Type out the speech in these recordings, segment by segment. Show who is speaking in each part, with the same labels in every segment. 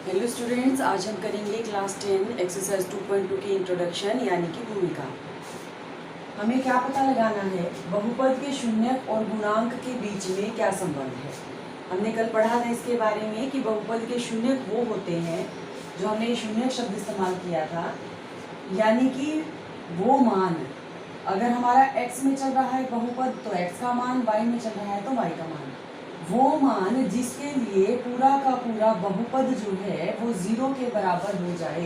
Speaker 1: Hello students, आज हम करेंगे क्लास 10 एक्सरसाइज 2.2 की इंट्रोडक्शन यानी कि भूमिका। हमें क्या पता लगाना है, बहुपद के शून्यक और गुणांक के बीच में क्या संबंध है। हमने कल पढ़ा था इसके बारे में कि बहुपद के शून्यक वो होते हैं, जो हमने शून्यक शब्द इस्तेमाल किया था, यानी कि वो मान, अगर हमारा x में चल रहा है बहुपद तो x का मान, y में चल रहा है तो y का मान, वो मान जिसके लिए पूरा का पूरा बहुपद जो है वो 0 के बराबर हो जाए।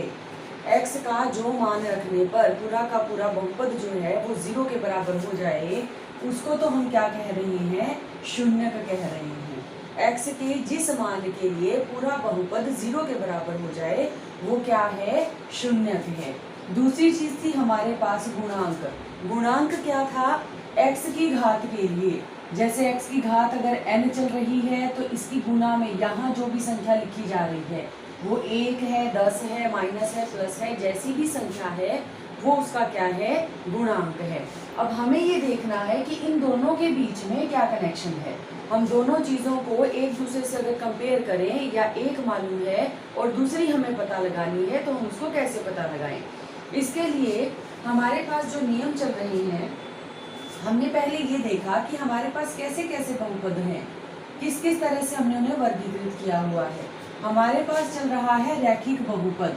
Speaker 1: x का जो मान रखने पर पूरा का पूरा बहुपद जो है वो 0 के बराबर हो जाए, उसको तो हम क्या कह रहे हैं, शून्यक कह रहे हैं। x के जिस मान के लिए पूरा बहुपद 0 के बराबर हो जाए वो क्या है, शून्यक है। दूसरी चीज थी हमारे पास गुणांक। गुणांक क्या था, x की घात के लिए, जैसे x की घात अगर n चल रही है तो इसकी गुना में यहाँ जो भी संख्या लिखी जा रही है वो 1 है, 10 है, माइनस है, प्लस है, जैसी भी संख्या है वो उसका क्या है, गुणांक है। अब हमें ये देखना है कि इन दोनों के बीच में क्या कनेक्शन है। हम दोनों चीज़ों को एक दूसरे से अगर कंपेयर करें या एक मालूम है और दूसरी हमें पता लगानी है तो हम उसको कैसे पता लगाएं। इसके लिए हमारे पास जो नियम चल रहे हैं, हमने पहले ये देखा कि हमारे पास कैसे कैसे बहुपद हैं, किस किस तरह से हमने उन्हें वर्गीकृत किया हुआ है। हमारे पास चल रहा है रैखिक बहुपद।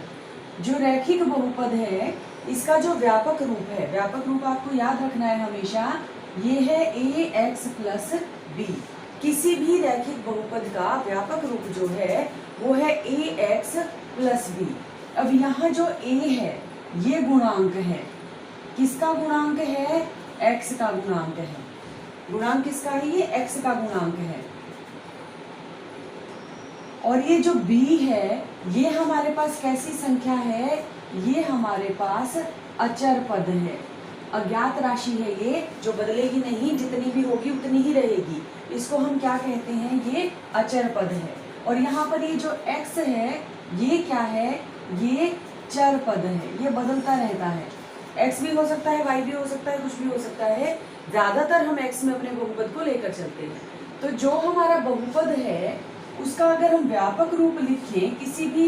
Speaker 1: जो रैखिक बहुपद है इसका जो व्यापक रूप है, व्यापक रूप आपको याद रखना है हमेशा, ये है ax प्लस b। किसी भी रैखिक बहुपद का व्यापक रूप जो है वो है ax प्लस b। अब यहाँ जो a है ये गुणांक है, किसका गुणांक है, x का गुणांक है। गुणांक किसका है, ये x का गुणांक है। और ये जो b है ये हमारे पास कैसी संख्या है, ये हमारे पास अचर पद है, अज्ञात राशि है, ये जो बदलेगी नहीं, जितनी भी होगी उतनी ही रहेगी। इसको हम क्या कहते हैं, ये अचर पद है। और यहाँ पर ये जो x है ये क्या है, ये चर पद है, ये बदलता रहता है। x भी हो सकता है, y भी हो सकता है, कुछ भी हो सकता है। ज्यादातर हम x में अपने बहुपद को लेकर चलते हैं। तो जो हमारा बहुपद है उसका अगर हम व्यापक रूप लिखें किसी भी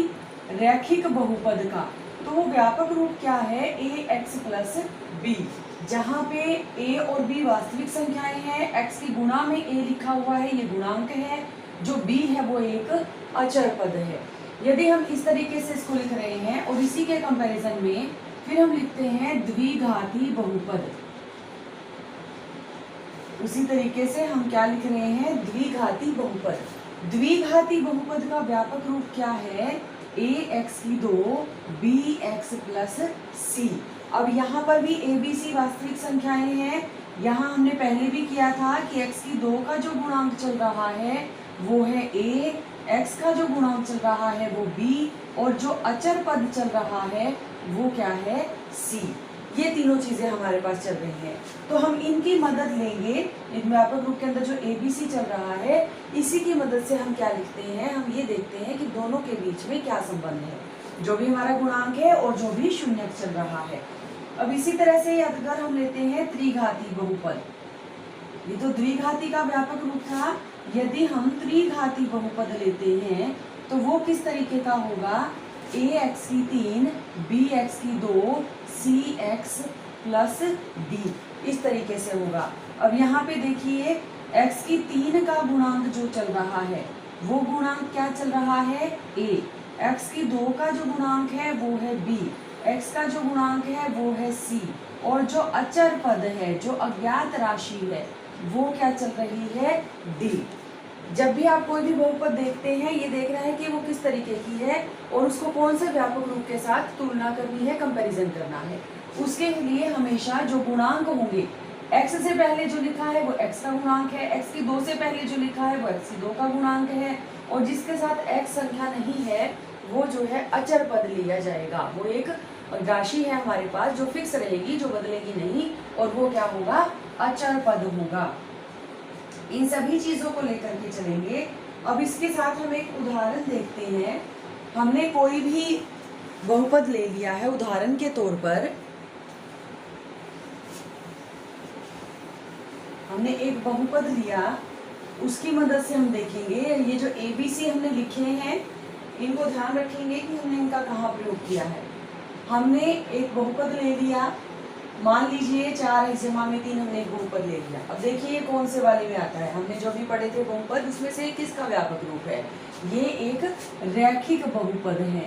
Speaker 1: रैखिक बहुपद का, तो वो व्यापक रूप क्या है, ax प्लस b। जहाँ पे a और b वास्तविक संख्याएं हैं, x की गुणा में a लिखा हुआ है, ये गुणांक है, जो b है वो एक अचर पद है। यदि हम इस तरीके से इसको लिख रहे हैं और इसी के कंपैरिजन में फिर हम लिखते हैं द्विघाती बहुपद, उसी तरीके से हम क्या लिख रहे हैं, द्विघाती बहुपद। द्विघाती बहुपद का व्यापक रूप क्या है, ax की 2 bx प्लस c। अब यहाँ पर भी a b c वास्तविक संख्याएं हैं। यहाँ हमने पहले भी किया था कि x की 2 का जो गुणांक चल रहा है वो है a, x का जो गुणांक चल रहा है वो b, और जो अचर पद चल रहा है वो क्या है, c। ये तीनों चीजें हमारे पास चल रही हैं, तो हम इनकी मदद लेंगे। इन व्यापक रूप के अंदर जो ABC चल रहा है इसी की मदद से हम क्या लिखते हैं, हम ये देखते हैं कि दोनों के बीच में क्या संबंध है, जो भी हमारा गुणांक है और जो भी शून्यक चल रहा है। अब इसी तरह से अगर हम लेते हैं त्रिघाती बहुपद, ये तो द्विघाती का व्यापक रूप था। यदि हम त्रिघाती बहुपद लेते हैं तो वो किस तरीके का होगा, ax की 3 bx की 2 cx प्लस d, इस तरीके से होगा। अब यहाँ पे देखिए x की 3 का गुणांक जो चल रहा है वो गुणांक क्या चल रहा है, a। x की 2 का जो गुणांक है वो है b, x का जो गुणांक है वो है c, और जो अचर पद है, जो अज्ञात राशि है, वो क्या चल रही है, d। जब भी आप कोई भी बहुपद देखते हैं ये देखना है कि वो किस तरीके की है और उसको कौन से व्यापक रूप के साथ तुलना करनी है, कंपैरिजन करना है। उसके लिए हमेशा जो गुणांक होंगे, x से पहले जो लिखा है वो x का गुणांक है, x की 2 से पहले जो लिखा है वो x की 2 का गुणांक है, और जिसके साथ x संख्या नहीं है वो जो है अचर पद लिया जाएगा। वो एक राशि है हमारे पास जो फिक्स रहेगी, जो बदलेगी नहीं, और वो क्या होगा, अचर पद होगा। इन सभी चीजों को लेकर के चलेंगे। अब इसके साथ हम एक उदाहरण देखते हैं। हमने कोई भी बहुपद ले लिया है, उदाहरण के तौर पर हमने एक बहुपद लिया, उसकी मदद से हम देखेंगे ये जो ABC हमने लिखे हैं इनको ध्यान रखेंगे कि हमने इनका कहाँ प्रयोग किया है। हमने एक बहुपद ले लिया, मान लीजिए 4 जमा में 3 हमने एक बहुपद ले लिया। अब देखिए ये कौन से वाले में आता है, हमने जो भी पढ़े थे बहुपद उसमें से किसका व्यापक रूप है, ये एक रैखिक बहुपद है।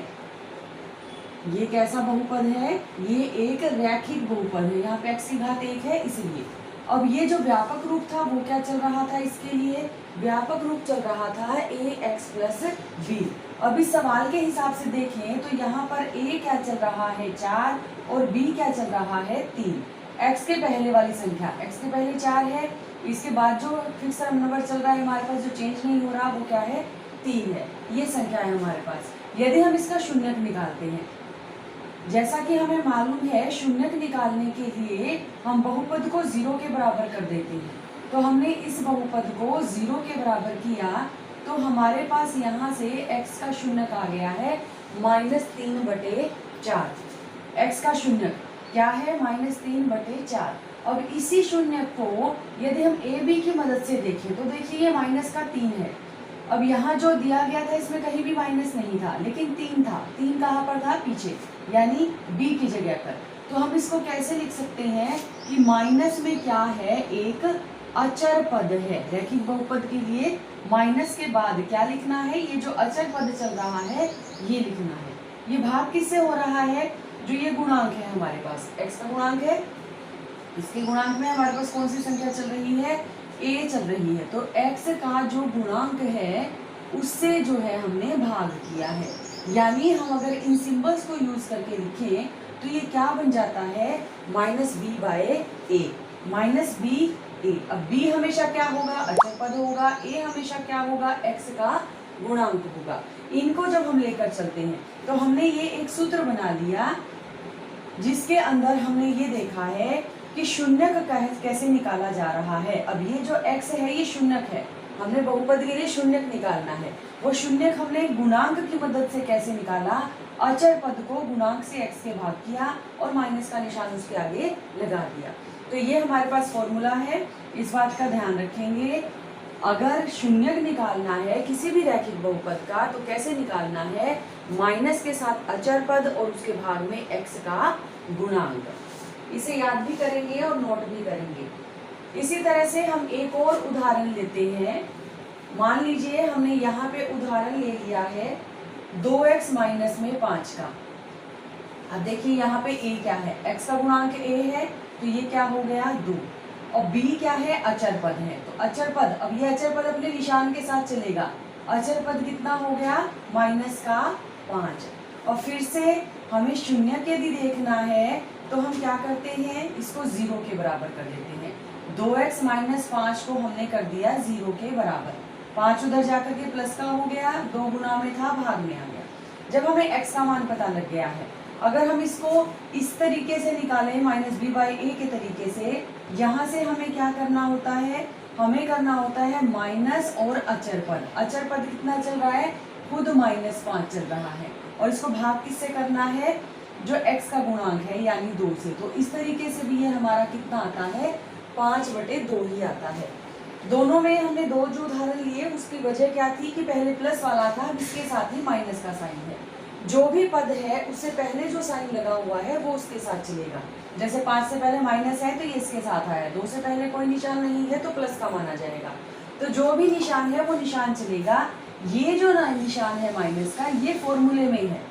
Speaker 1: ये कैसा बहुपद है, ये एक रैखिक बहुपद है, यहाँ पे x की घात 1 है इसलिए। अब ये जो व्यापक रूप था वो क्या चल रहा था, इसके लिए व्यापक रूप चल रहा था ax प्लस b। अब इस सवाल के हिसाब से देखें तो यहाँ पर a क्या चल रहा है 4 और b क्या चल रहा है 3। x के पहले वाली संख्या, x के पहले 4 है, इसके बाद जो फिक्स नंबर चल रहा है हमारे पास, जो चेंज नहीं हो रहा वो क्या है 3 है, ये संख्या है हमारे पास। यदि हम इसका शून्यक निकालते हैं, जैसा कि हमें मालूम है शून्यक निकालने के लिए हम बहुपद को 0 के बराबर कर देते हैं, तो हमने इस बहुपद को 0 के बराबर किया तो हमारे पास यहाँ से x का शून्यक आ गया है -3/4। x का शून्यक क्या है -3/4। अब इसी शून्यक को यदि हम a b की मदद से देखें तो देखिए ये -3 है। अब यहाँ जो दिया गया था इसमें कहीं भी माइनस नहीं था, लेकिन 3 था। 3 कहाँ पर था, पीछे, यानी b की जगह पर। तो हम इसको कैसे लिख सकते हैं कि माइनस में क्या है, एक अचर पद है। रैखिक बहुपद के लिए माइनस के बाद क्या लिखना है, ये जो अचर पद चल रहा है ये लिखना है। ये भाग किससे हो रहा है, जो ये गुणांक है हमारे पास, x का गुणांक है, इसके गुणांक में हमारे पास कौन सी संख्या चल रही है, a चल रही है। तो x का जो गुणांक है उससे जो है हमने भाग किया है, यानी हम अगर इन सिंबल्स को यूज करके लिखें तो ये क्या बन जाता है -b/a, -b/a। अब b हमेशा क्या होगा, अचर पद होगा, a हमेशा क्या होगा, x का गुणांक होगा। इनको जब हम लेकर चलते हैं तो हमने ये एक सूत्र बना लिया जिसके अंदर हमने ये देखा है कि शून्यक कैसे निकाला जा रहा है। अब ये जो x है ये शून्यक है, हमने बहुपद के लिए शून्यक निकालना है। वो शून्यक हमने गुणांक की मदद से कैसे निकाला, अचर पद को गुणांक से x के भाग किया और माइनस का निशान उसके आगे लगा दिया। तो ये हमारे पास फॉर्मूला है, इस बात का ध्यान रखेंगे। अगर शून्यक निकालना है किसी भी रैखिक बहुपद का तो कैसे निकालना है, माइनस के साथ अचर पद और उसके भाग में x का गुणांक। इसे याद भी करेंगे और नोट भी करेंगे। इसी तरह से हम एक और उदाहरण लेते हैं। मान लीजिए हमने यहाँ पे उदाहरण ले लिया है 2x माइनस में 5 का। अब देखिए यहाँ पे a क्या है, x का गुणांक a है तो ये क्या हो गया 2, और b क्या है, अचर पद है। तो अचर पद, अब ये अचर पद अपने निशान के साथ चलेगा, अचर पद कितना हो गया -5। और फिर से हमें शून्यक यदि देखना है तो हम क्या करते हैं, इसको 0 के बराबर कर देते हैं। 2x माइनस 5 को हमने कर दिया 0 के बराबर, 5 उधर जाकर के प्लस का हो गया, 2 गुना में था भाग में आ गया। जब हमें x का मान पता लग गया है, अगर हम इसको इस तरीके से निकालें -b/a के तरीके से, यहाँ से हमें क्या करना होता है, हमें करना होता है माइनस और अचर पद। अचर पद कितना चल रहा है, खुद -5 चल रहा है, और इसको भाग किससे करना है, जो x का गुणांक है यानी 2 से। तो इस तरीके से भी ये हमारा कितना आता है 5/2 ही आता है। दोनों में हमने दो जो उदाहरण लिए उसकी वजह क्या थी कि पहले प्लस वाला था, इसके साथ ही माइनस का साइन है। जो भी पद है उससे पहले जो साइन लगा हुआ है वो उसके साथ चलेगा। जैसे 5 से पहले माइनस है तो ये इसके साथ आया, 2 से पहले कोई निशान नहीं है तो प्लस का माना जाएगा। तो जो भी निशान है वो निशान चलेगा। ये जो निशान है माइनस का, ये फॉर्मूले में है,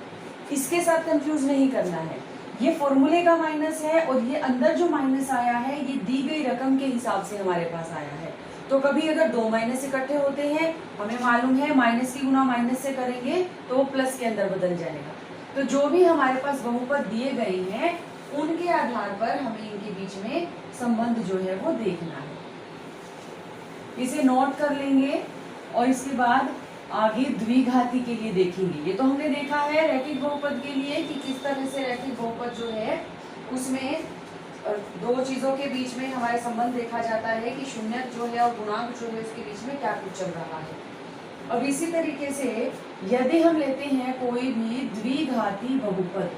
Speaker 1: इसके साथ कंफ्यूज नहीं करना है। ये फॉर्मूले का माइनस है और ये अंदर जो माइनस आया है ये दी गई रकम के हिसाब से हमारे पास आया है। तो कभी अगर दो माइनस इकट्ठे होते हैं, हमें मालूम है माइनस की गुना माइनस से करेंगे तो वो प्लस के अंदर बदल जाएगा। तो जो भी हमारे पास बहुपद दिए गए हैं उनके आधार पर हमें इनके बीच में संबंध जो है वो देखना है। इसे नोट कर लेंगे और इसके बाद आगे द्विघाती के लिए देखेंगे। ये तो हमने देखा है रैखिक बहुपद के लिए कि किस तरह से रैखिक बहुपद जो है उसमें दो चीजों के बीच में हमारे संबंध देखा जाता है कि शून्यक जो है और गुणांक जो है उसके बीच में क्या कुछ चल रहा है। अब इसी तरीके से यदि हम लेते हैं कोई भी द्विघाती बहुपद,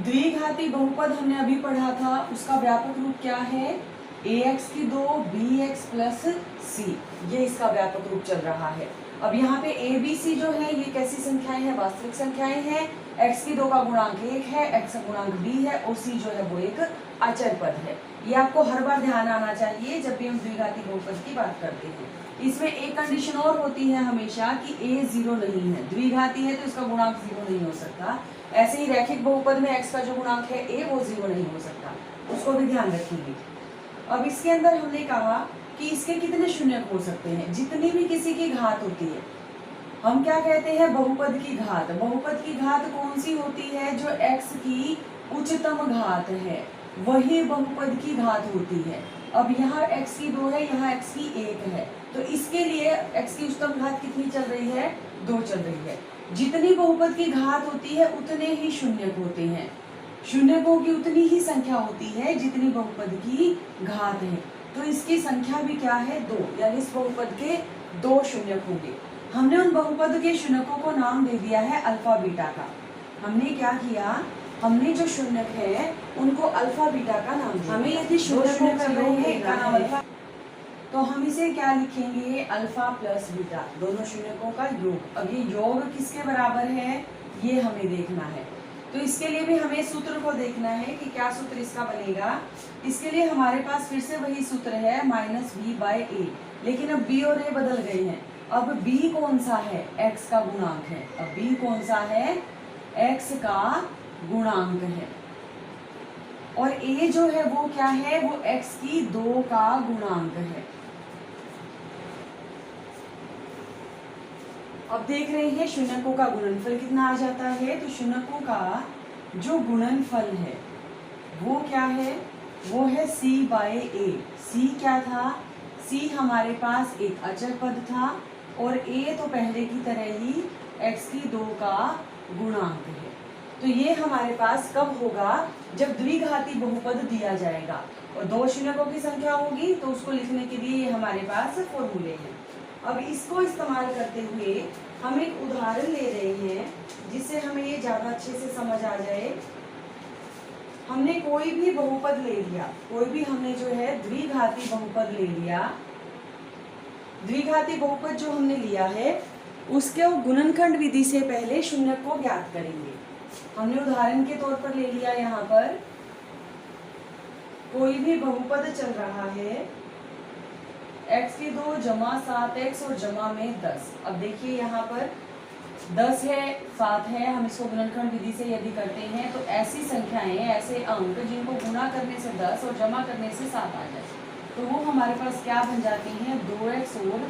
Speaker 1: द्विघाती बहुपद हमने अभी पढ़ा था, उसका व्यापक रूप क्या है, ax की 2 bx प्लस c, ये इसका व्यापक रूप चल रहा है। अब यहाँ पे ए बी सी जो है ये कैसी संख्याएं हैं, वास्तविक संख्याएं हैं। x की 2 का गुणांक 1 है, x का गुणांक b है और c जो है वो एक अचर पद है। ये आपको हर बार ध्यान आना चाहिए जब भी हम द्विघाती बहुपद की बात करते हैं। इसमें एक कंडीशन और होती है हमेशा कि a 0 नहीं है, द्विघाती है तो इसका गुणांक 0 नहीं हो सकता। ऐसे ही रैखिक बहुपद में x का जो गुणांक है a वो 0 नहीं हो सकता, उसको भी ध्यान रखेंगे। अब इसके अंदर हमने कहा कि इसके कितने शून्यक हो सकते हैं, जितनी भी किसी की घात होती है हम क्या कहते हैं, बहुपद की घात। बहुपद की घात कौन सी होती है, जो x की उच्चतम घात है वही बहुपद की घात होती है। अब यहाँ x की 2 है, यहाँ x की 1 है, तो इसके लिए x की उच्चतम घात कितनी चल रही है, 2 चल रही है। जितनी बहुपद की घात होती है उतने ही शून्यक होते हैं, शून्यकों की उतनी ही संख्या होती है जितनी बहुपद की घात है। तो इसकी संख्या भी क्या है, 2, यानी इस बहुपद के 2 शून्यक होंगे। हमने उन बहुपद के शून्यकों को नाम दे दिया है अल्फा बीटा का। हमने क्या किया, हमने जो शून्यक है उनको अल्फा बीटा का नाम दिया। हमें यदि शून्यकों का योग का नाम अल्फा, तो हम इसे क्या लिखेंगे, अल्फा प्लस बीटा, दोनों शून्यकों का योग। अब ये योग किसके बराबर है ये हमें देखना है, तो इसके लिए भी हमें सूत्र को देखना है कि क्या सूत्र इसका बनेगा। इसके लिए हमारे पास फिर से वही सूत्र है -b/a, लेकिन अब b और a बदल गए हैं। अब b कौन सा है, x का गुणांक है। अब b कौन सा है, x का गुणांक है, और a जो है वो क्या है, वो x की 2 का गुणांक है। अब देख रहे हैं शून्यकों का गुणनफल कितना आ जाता है, तो शून्यकों का जो गुणनफल है वो क्या है, वो है c/a। c क्या था, c हमारे पास एक अचर पद था और a तो पहले की तरह ही x की 2 का गुणांक है। तो ये हमारे पास कब होगा, जब द्विघाती बहुपद दिया जाएगा और 2 शून्यकों की संख्या होगी, तो उसको लिखने के लिए ये हमारे पास फॉर्मूले हैं। अब इसको इस्तेमाल करते हुए हम एक उदाहरण ले रहे हैं जिससे हमें ये ज़्यादा अच्छे से समझ आ जाए। हमने कोई भी बहुपद ले लिया, कोई भी हमने जो है द्विघाती बहुपद ले लिया। द्विघाती बहुपद जो हमने लिया है उसके गुणनखंड विधि से पहले शून्यक को ज्ञात करेंगे। हमने उदाहरण के तौर पर ले लिया, यहाँ पर कोई भी बहुपद चल रहा है x की 2 जमा 7x और जमा में 10। अब देखिए यहाँ पर 10 है, 7 है, हम इसको गुणनखंड विधि से यदि करते हैं तो ऐसी संख्याएं, ऐसे अंक जिनको गुणा करने से 10 और जमा करने से 7 आ जाए, तो वो हमारे पास क्या बन जाती हैं, 2x। और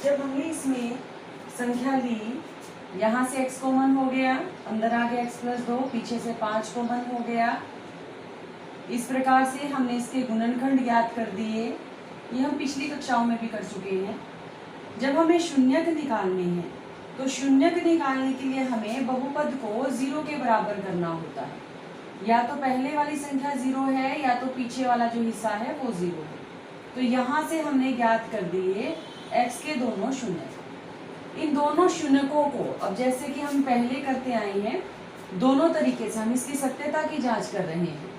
Speaker 1: जब हमने इसमें संख्या ली, यहाँ से x कॉमन हो गया, अंदर आ गया x + 2, पीछे से 5 कॉमन हो गया। इस प्रकार से हमने इसके गुणनखंड ज्ञात कर दिए। ये हम पिछली कक्षाओं में भी कर चुके हैं। जब हमें शून्यक निकालने हैं तो शून्यक निकालने के लिए हमें बहुपद को 0 के बराबर करना होता है। या तो पहले वाली संख्या 0 है या तो पीछे वाला जो हिस्सा है वो 0 है। तो यहाँ से हमने ज्ञात कर दिए x के दोनों शून्यक। इन दोनों शून्यकों को अब जैसे कि हम पहले करते आए हैं, दोनों तरीके से हम इसकी सत्यता की जांच कर रहे हैं।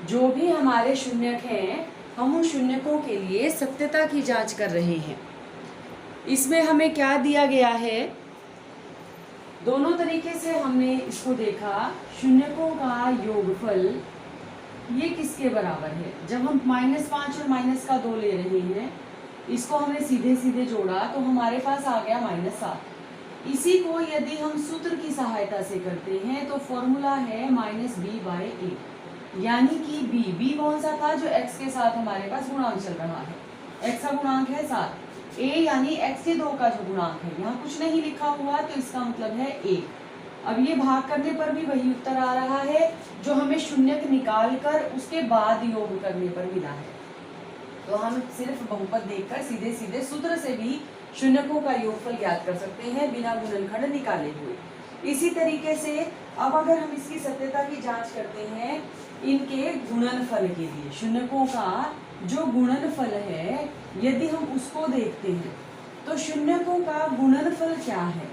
Speaker 1: जो भी हमारे शून्यक हैं हम उन शून्यकों के लिए सत्यता की जांच कर रहे हैं। इसमें हमें क्या दिया गया है, दोनों तरीके से हमने इसको देखा। शून्यकों का योगफल ये किसके बराबर है, जब हम -5 और -2 ले रहे हैं, इसको हमने सीधे सीधे जोड़ा तो हमारे पास आ गया -7। इसी को यदि हम सूत्र की सहायता से करते हैं तो फॉर्मूला है -b/a, यानी कि b कौन सा था, जो x के साथ हमारे पास गुणांक चल रहा है। x का गुणांक है 7, a यानी x के 2 का जो गुणांक है, यहाँ कुछ नहीं लिखा हुआ तो इसका मतलब है 1। अब ये भाग करने पर भी वही उत्तर आ रहा है जो हमें शून्यक निकाल कर उसके बाद योग करने पर मिला है। तो हम सिर्फ बहुपद देखकर सीधे सीधे सूत्र से भी शून्यकों का योगफल ज्ञात कर सकते हैं बिना गुणनखंड निकाले हुए। इसी तरीके से अब अगर हम इसकी सत्यता की जांच करते हैं इनके गुणनफल के लिए, शून्यकों का जो गुणनफल है यदि हम उसको देखते हैं तो शून्यकों का गुणनफल क्या है,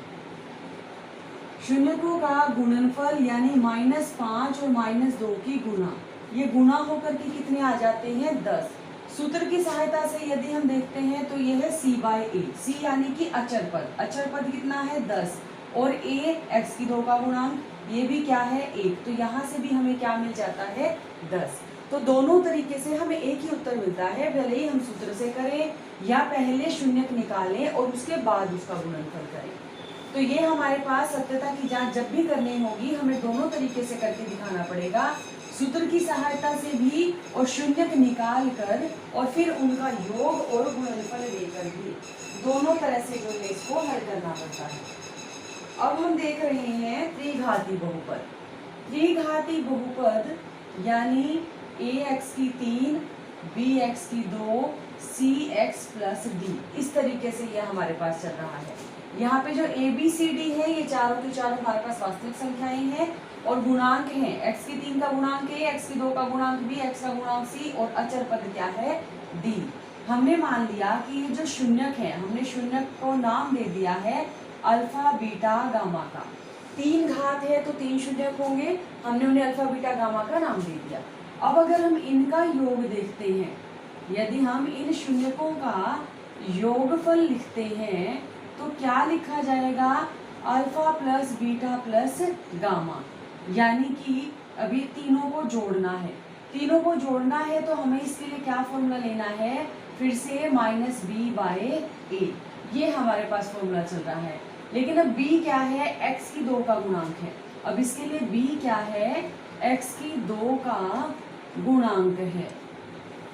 Speaker 1: शून्यकों का गुणनफल यानी -5 और -2 की गुणा, ये गुणा होकर के कितने आ जाते हैं 10। सूत्र की सहायता से यदि हम देखते हैं तो ये है c बाय ए, c यानी कि अचर पद, अचर पद कितना है 10 और a x की 2 का गुणांक, ये भी क्या है 1, तो यहाँ से भी हमें क्या मिल जाता है 10। तो दोनों तरीके से हमें एक ही उत्तर मिलता है, भले ही हम सूत्र से करें या पहले शून्यक निकालें और उसके बाद उसका गुणनफल करें। तो ये हमारे पास सत्यता की जांच जब भी करनी होगी हमें दोनों तरीके से करके दिखाना पड़ेगा, सूत्र की सहायता से भी और शून्यक निकाल कर और फिर उनका योग और गुणनफल लेकर भी, दोनों तरह से जो है इसको हल करना पड़ता है। अब हम देख रहे हैं त्रिघाती बहुपद। त्रिघाती बहुपद यानी ax की 3, bx की 2, cx प्लस d, इस तरीके से ये हमारे पास चल रहा है। यहाँ पे जो a b c d है ये चारों के चारों हमारे पास वास्तविक संख्याएं हैं और गुणांक हैं, x की 3 का गुणांक a, x की 2 का गुणांक b, x का गुणांक c और अचर पद क्या है d। हमने मान लिया कि ये जो शून्यक है, हमने शून्यक को नाम दे दिया है अल्फा बीटा गामा का। 3 घात है तो 3 शून्यक होंगे, हमने उन्हें अल्फा बीटा गामा का नाम दे दिया। अब अगर हम इनका योग देखते हैं, यदि हम इन शून्यकों का योगफल लिखते हैं तो क्या लिखा जाएगा alpha plus beta plus gamma, यानी कि अभी तीनों को जोड़ना है। तीनों को जोड़ना है तो हमें इसके लिए क्या फॉर्मूला लेना है, फिर से माइनस बी बाय ए, ये हमारे पास फॉर्मूला चल रहा है। लेकिन अब b क्या है, x की 2 का गुणांक है। अब इसके लिए b क्या है, x की 2 का गुणांक है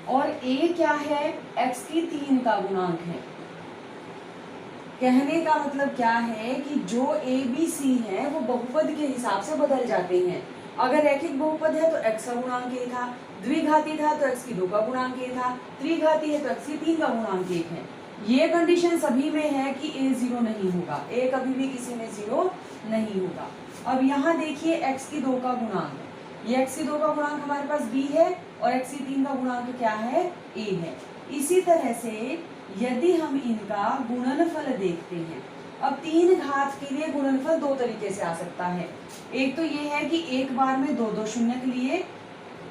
Speaker 1: और a क्या है, x की 3 का गुणांक है। कहने का मतलब क्या है कि जो a b c है वो बहुपद के हिसाब से बदल जाते हैं। अगर रैखिक बहुपद है तो x का गुणांक a था, द्विघाती था तो x की 2 का गुणांक a था, त्रिघाती है तो x की 3 का गुणांक 1 है। ये कंडीशन सभी में है कि a 0 नहीं होगा, a कभी भी किसी में 0 नहीं होगा। अब यहाँ देखिए x की 2 का गुणांक, ये x की 2 का गुणांक हमारे पास b है और x की 3 का गुणांक क्या है a है। इसी तरह से यदि हम इनका गुणनफल देखते हैं, अब 3 घात के लिए गुणनफल 2 तरीके से आ सकता है। एक तो ये है कि एक बार में 2 शून्यक लिए,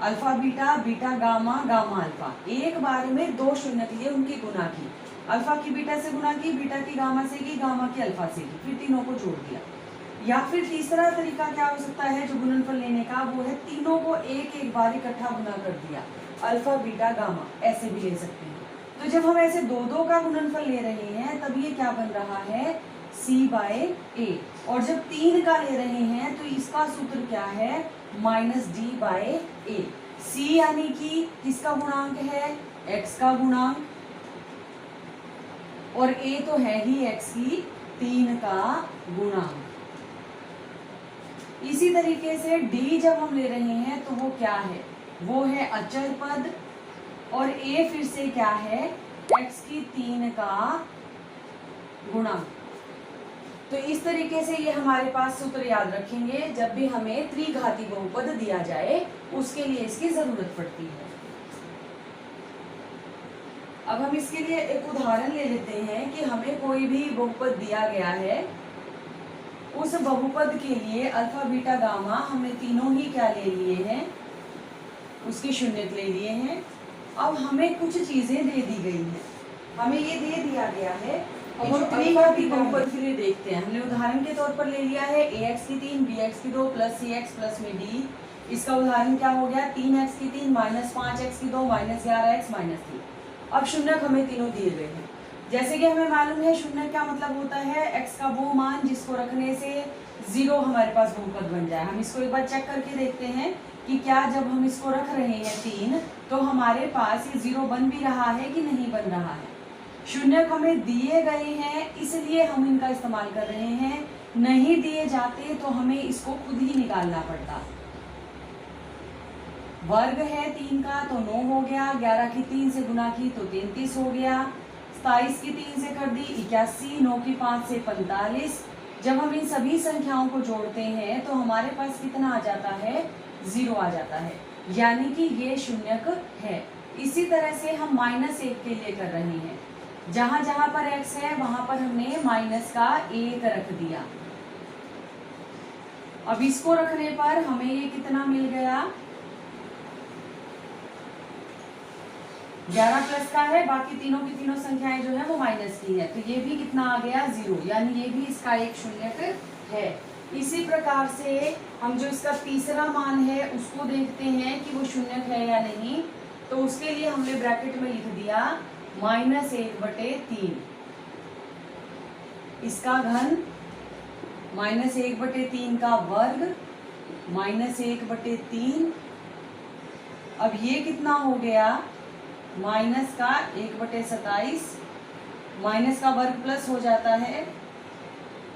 Speaker 1: alpha beta, beta gamma, gamma alpha, एक बार में 2 शून्यक लिए, उनकी गुणा की, अल्फा की बीटा से गुणा की, बीटा की गामा से की, गामा की अल्फा से की, फिर तीनों को जोड़ दिया। या फिर तीसरा तरीका क्या हो सकता है जो गुणनफल लेने का, वो है तीनों को एक बार इकट्ठा गुणा कर दिया, अल्फा बीटा गामा, ऐसे भी ले सकते हैं। तो जब हम ऐसे 2 का गुणनफल ले रहे हैं तब ये क्या बन रहा है c बाय ए, और जब 3 का ले रहे हैं तो इसका सूत्र क्या है माइनस डी बाय ए। c यानी कि किसका गुणांक है, x का गुणांक, और a तो है ही x की 3 का गुणांक। इसी तरीके से d जब हम ले रहे हैं तो वो क्या है, वो है अचर पद, और a फिर से क्या है x की 3 का गुणांक। तो इस तरीके से ये हमारे पास सूत्र याद रखेंगे जब भी हमें त्रिघाती बहुपद दिया जाए, उसके लिए इसकी जरूरत पड़ती है। अब हम इसके लिए एक उदाहरण ले लेते हैं कि हमें कोई भी बहुपद दिया गया है, उस बहुपद के लिए अल्फा बीटा गामा हमने तीनों ही क्या ले लिए हैं, उसकी शून्यक ले लिए हैं। अब हमें कुछ चीजें दे दी गई हैं, हमें ये दे दिया गया है, अब हम त्रिघाती बहुपद के लिए देखते हैं। हमने उदाहरण के तौर पर ले लिया है ax की 3, bx की 2 प्लस cx प्लस में d। इसका उदाहरण क्या हो गया, 3x की 3 माइनस 5x की 2 माइनस 11x माइनस 3। अब शून्यक हमें तीनों दिए गए हैं। जैसे कि हमें मालूम है शून्य क्या मतलब होता है, x का वो मान जिसको रखने से 0 हमारे पास बहुपद बन जाए। हम इसको एक बार चेक करके देखते हैं कि क्या जब हम इसको रख रहे हैं 3 तो हमारे पास ये 0 बन भी रहा है कि नहीं बन रहा है। शून्यक हमें दिए गए हैं इसलिए हम इनका इस्तेमाल कर रहे हैं, नहीं दिए जाते तो हमें इसको खुद ही निकालना पड़ता। वर्ग है 3 का तो 9 हो गया, 11 की 3 से गुना की तो 33 हो गया, 27 की 3 से कर दी 81, 9 की 5 से 45। जब हम इन सभी संख्याओं को जोड़ते हैं तो हमारे पास कितना आ जाता है, 0 आ जाता है, यानी कि ये शून्यक है। इसी तरह से हम -1 के लिए कर रहे हैं, जहां जहां पर x है वहां पर हमने माइनस का 1 रख दिया। अब इसको रखने पर हमें ये कितना मिल गया, 11 प्लस का है, बाकी तीनों की तीनों संख्याएं जो है वो माइनस की है, तो ये भी कितना आ गया 0, यानी ये भी इसका एक शून्यक है। इसी प्रकार से हम जो इसका तीसरा मान है उसको देखते हैं कि वो शून्यक है या नहीं, तो उसके लिए हमने ब्रैकेट में लिख दिया -1/3, इसका घन -1/3 का वर्ग -1/3। अब ये कितना हो गया, माइनस का 1/27, माइनस का वर्ग प्लस हो जाता है,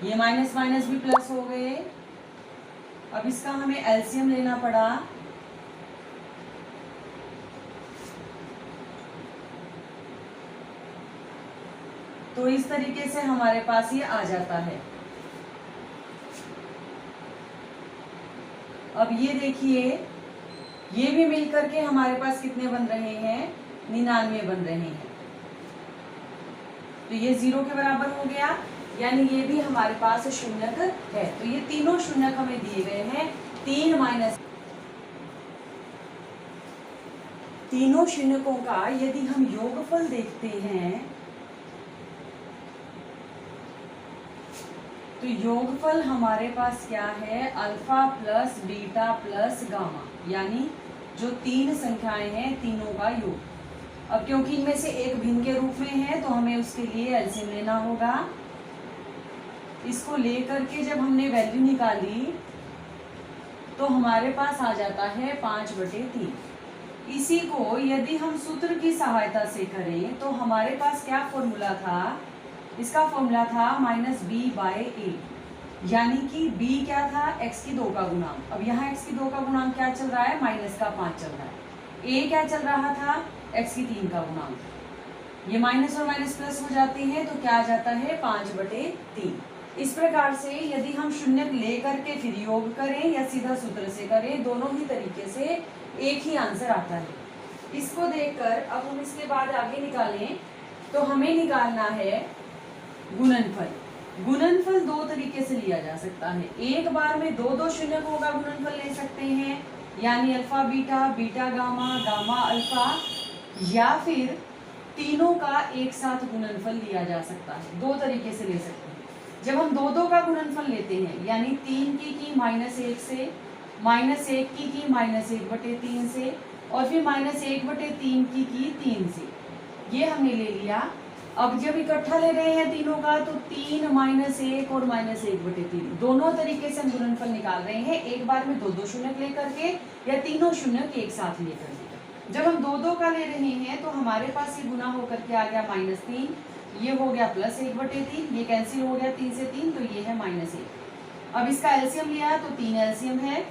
Speaker 1: ये माइनस माइनस भी प्लस हो गए। अब इसका हमें एलसीएम लेना पड़ा, तो इस तरीके से हमारे पास ये आ जाता है। अब ये देखिए, ये भी मिलकर के हमारे पास कितने बन रहे हैं, 99 बन रहे हैं, तो ये 0 के बराबर हो गया, यानी ये भी हमारे पास शून्यक है। तो ये तीनों शून्यक हमें दिए गए हैं, तीनों शून्यकों का यदि हम योगफल देखते हैं तो योगफल हमारे पास क्या है, alpha plus beta plus gamma, यानी जो तीन संख्याएं हैं तीनों का योग। अब क्योंकि इनमें से एक भिन्न के रूप में है तो हमें उसके लिए एलसीएम लेना होगा। इसको लेकर के जब हमने वैल्यू निकाली तो हमारे पास आ जाता है 5/3। इसी को यदि हम सूत्र की सहायता से करें तो हमारे पास क्या फॉर्मूला था, इसका फॉर्मूला था -b/a, यानी कि b क्या था, x की 2 का गुणांक। अब यहाँ x की 2 का गुणांक क्या चल रहा है, -5 चल रहा है। a क्या चल रहा था, x की 3 का गुणांक। ये माइनस और माइनस प्लस हो जाते हैं तो क्या आ जाता है 5/3। इस प्रकार से यदि हम शून्यक ले करके फिर योग करें या सीधा सूत्र से करें, दोनों ही तरीके से एक ही आंसर आता है। इसको देखकर अब हम इसके बाद आगे निकालें तो हमें निकालना है गुणनफल। गुणनफल दो तरीके से लिया जा सकता है, एक बार में दो शून्यकों का गुणनफल ले सकते हैं, यानी alpha beta, beta gamma, gamma alpha, या फिर तीनों का एक साथ गुणनफल लिया जा सकता है। दो तरीके से ले सकते हैं। जब हम दो का गुणनफल लेते हैं, यानी 3 की -1 से, -1 की -1/3 से, और फिर -1/3 की 3 से, ये हमने ले लिया। अब जब इकट्ठा ले रहे हैं तीनों का तो 3 -1 और -1/3 दोनों तरीके से हम गुणनफल निकाल रहे हैं, एक बार में दो शून्यक लेकर के या तीनों शून्यक एक साथ लेकर के। जब हम दो का ले रहे हैं तो हमारे पास ये गुना होकर के आ गया -3, ये हो गया +1/3, ये कैंसिल हो गया 3 से 3, तो ये है -1। अब इसका एलसीएम लिया तो 3 एलसीएम है,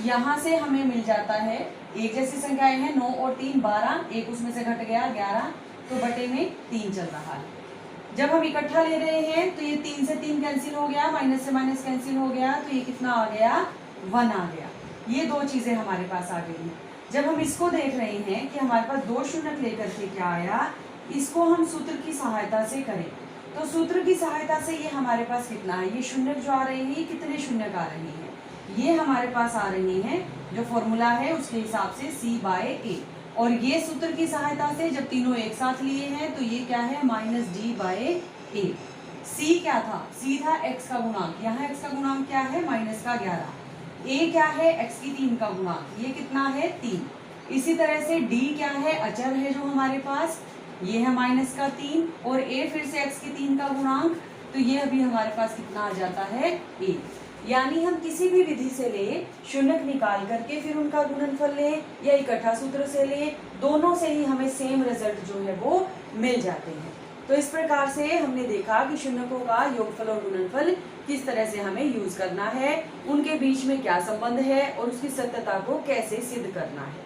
Speaker 1: यहाँ से हमें मिल जाता है, एक जैसी संख्याएं हैं 9 और 3 12, एक उसमें से घट गया 11, तो बटे में 3 चल रहा है। जब हम इकट्ठा ले रहे हैं तो ये 3 से 3 कैंसिल हो गया, माइनस से माइनस कैंसिल हो गया, तो ये कितना आ गया 1 आ गया। ये दो चीजें हमारे पास आ गई हैं। जब हम इसको देख रहे हैं कि हमारे पास दो शून्यक लेकर के क्या आया, इसको हम सूत्र की सहायता से करें तो सूत्र की सहायता से ये हमारे पास कितना है, ये शून्यक जो आ रहे हैं, ये कितने शून्यक आ रहे हैं, ये हमारे पास आ रहे हैं जो फॉर्मूला है उसके हिसाब से c/a, और ये सूत्र की सहायता से जब तीनों एक साथ लिए हैं तो ये क्या है -d/a। c क्या था, c था x का गुणांक, यहाँ x का गुणांक क्या है -11, a क्या है x की 3 का गुणांक, ये कितना है 3। इसी तरह से d क्या है, अचर है जो हमारे पास, ये है -3, और a फिर से x की 3 का गुणांक, तो ये अभी हमारे पास कितना आ जाता है 1। यानी हम किसी भी विधि से ले, शून्यक निकाल करके फिर उनका गुणनफल लें या इकट्ठा सूत्र से लें, दोनों से ही हमें सेम रिजल्ट जो है वो मिल जाते हैं। तो इस प्रकार से हमने देखा कि शून्यकों का योगफल और गुणनफल किस तरह से हमें यूज करना है, उनके बीच में क्या संबंध है और उसकी सत्यता को कैसे सिद्ध करना है।